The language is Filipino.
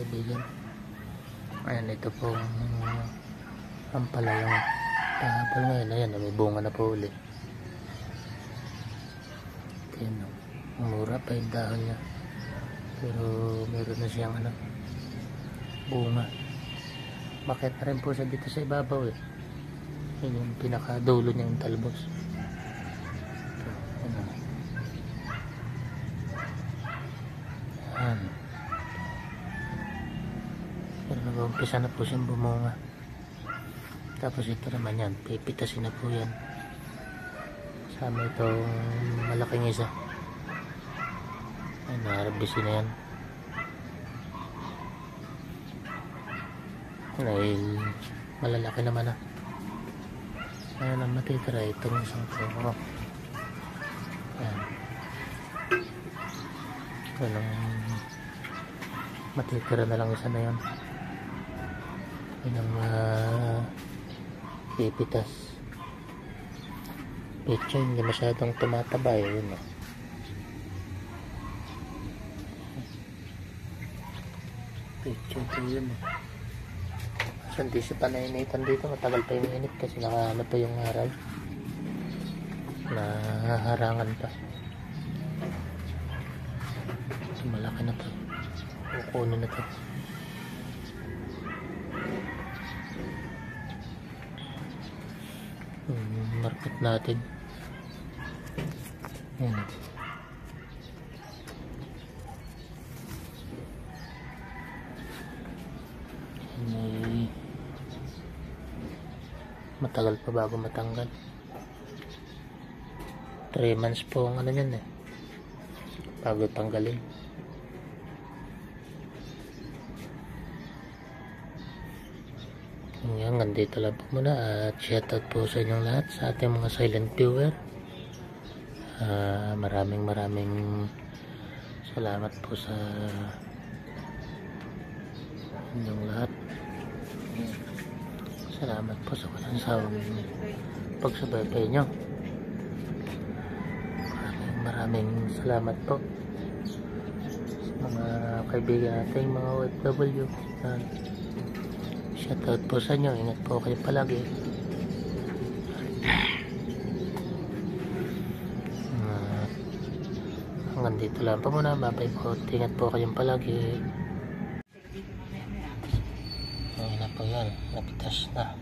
kaibigan. Ayan, ito pong ampalayang pahabol ngayon. Ayan, may bunga na po ulit. Ayan, mura pa yung dahon niya, pero meron na siyang bunga. Bakit na rin po siya dito sa ibabaw eh. Yun yung pinakadulo niyang talbos. Ayan. Pero nag-umpisa na po siyang bumunga. Tapos ito naman yan, pipitasin na po yan. Sama itong malaking isa. Ay, naharbisin na yan. Dahil malalaki naman na. Ayan ang matitira itong isang toko. Ayan. Walang matitira na lang isa na yan. Yun ang pipitas. Pecho hindi masyadong tumataba eh. Yun, pecho ito yun eh. So, hindi siya panainitan dito, matagal pa yung init kasi nakaano pa yung araw, nahaharangan pa. So, malaki na to, kukunin na to. Market natin. Ayan. Matagal pa bago matanggal. 3 months po ang yan eh, bago tanggalin. Hanggang dito lang po muna at shoutout po sa inyong lahat, sa ating mga silent viewer. Maraming salamat po sa inyong lahat. Salamat po sa walang sawang pagsubaybay nyo. Maraming salamat po sa mga kaibigan nating mga OFW. Shoutout po sa inyo. Ingat po kayo palagi. Hanggang dito lang po muna. Bye po. Ingat po kayong palagi. Ayan na po yan. Napitas na.